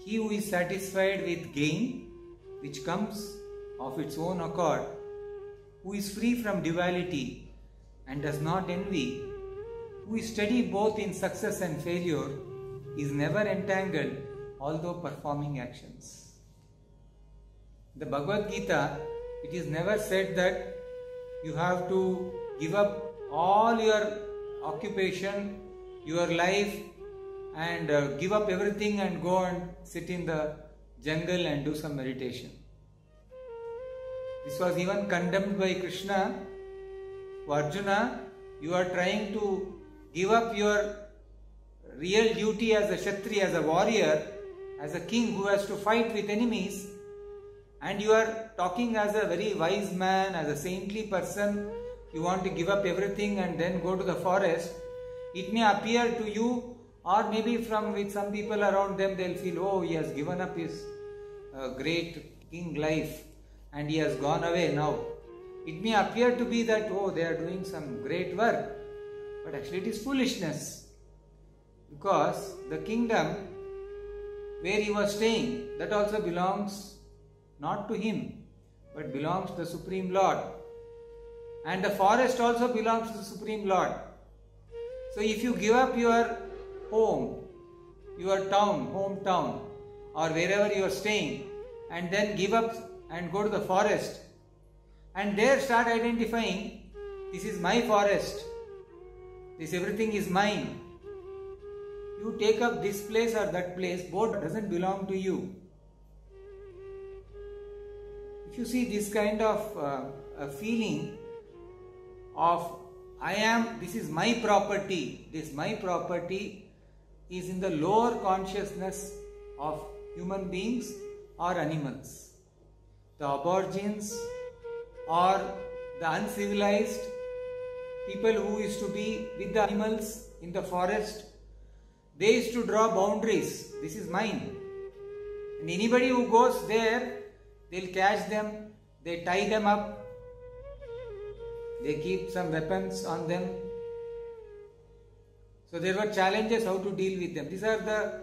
He who is satisfied with gain, which comes of its own accord, who is free from duality and does not envy, who is steady both in success and failure, is never entangled, although performing actions. The Bhagavad Gita, it is never said that you have to give up all your occupation, your life, and give up everything and go and sit in the jungle and do some meditation. This was even condemned by Krishna. Arjuna, you are trying to give up your real duty as a Kshatriya, as a warrior, as a king who has to fight with enemies, and you are talking as a very wise man, as a saintly person. You want to give up everything and then go to the forest. It may appear to you, or maybe from with some people around them, they'll feel, oh, he has given up his great king life and he has gone away now. It may appear to be that, oh, they are doing some great work, but actually it is foolishness, because the kingdom where he was staying, that also belongs not to him, but belongs to the Supreme Lord. And the forest also belongs to the Supreme Lord. So if you give up your home, your town, hometown, or wherever you are staying, and then give up and go to the forest, and there start identifying, this is my forest, this everything is mine. You take up this place or that place, both doesn't belong to you. If you see this kind of a feeling of this is my property, this my property is in the lower consciousness of human beings or animals. The aborigines or the uncivilized people who used to be with the animals in the forest, they used to draw boundaries. This is mine. And anybody who goes there, they'll catch them, they tie them up, they keep some weapons on them. So there were challenges how to deal with them. These are the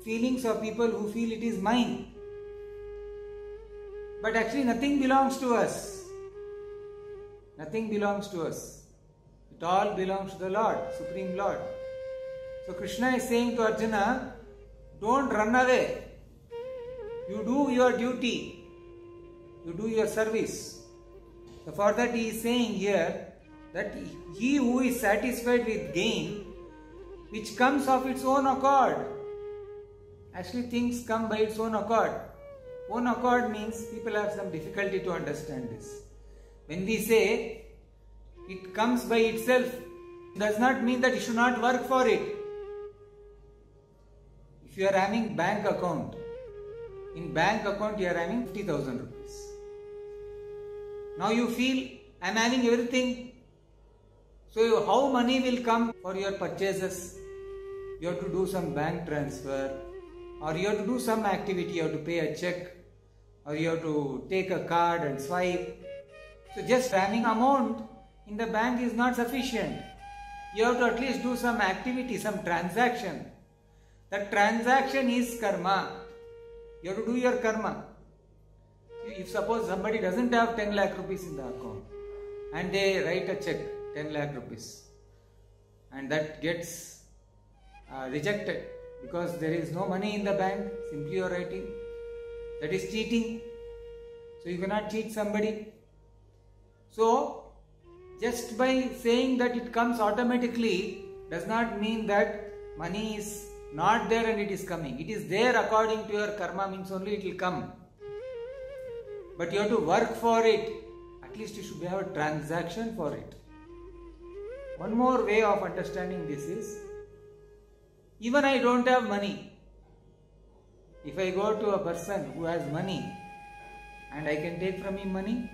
feelings of people who feel it is mine. But actually nothing belongs to us. Nothing belongs to us. It all belongs to the Lord, Supreme Lord. So Krishna is saying to Arjuna, don't run away. You do your duty. You do your service. So for that he is saying here that he who is satisfied with gain, which comes of its own accord. Actually things come by its own accord. Own accord means people have some difficulty to understand this. When we say it comes by itself, does not mean that you should not work for it. If you are having bank account, in bank account you are having 50,000 rupees. Now you feel, I am having everything. So how money will come for your purchases? You have to do some bank transfer, or you have to do some activity, you have to pay a check, or you have to take a card and swipe. So just having amount in the bank is not sufficient. You have to at least do some activity, some transaction. That transaction is karma. You have to do your karma. If suppose somebody doesn't have 10 lakh rupees in the account and they write a check 10 lakh rupees and that gets rejected because there is no money in the bank, simply you are writing, that is cheating. So you cannot cheat somebody. So just by saying that it comes automatically does not mean that money is not there and it is coming. It is there according to your karma, means only it will come. But you have to work for it. At least you should have a transaction for it. One more way of understanding this is, even I don't have money. If I go to a person who has money and I can take from him money.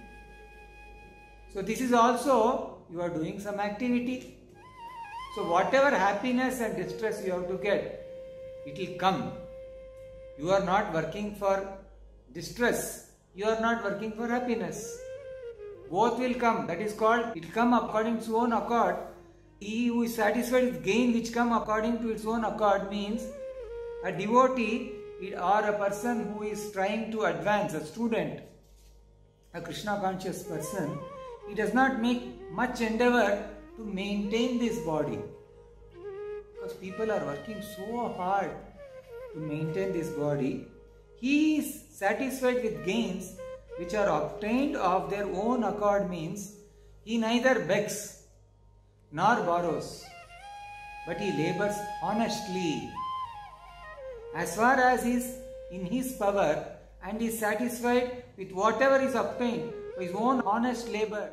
So this is also, you are doing some activity. So whatever happiness and distress you have to get, it will come. You are not working for distress. You are not working for happiness. Both will come. That is called, it will come according to its own accord. He who is satisfied with gain which come according to its own accord means a devotee, or a person who is trying to advance, a student, a Krishna conscious person, he does not make much endeavor to maintain this body. Because people are working so hard to maintain this body, he is satisfied with gains which are obtained of their own accord, means he neither begs nor borrows, but he labors honestly as far as is in his power, and is satisfied with whatever is obtained by his own honest labor.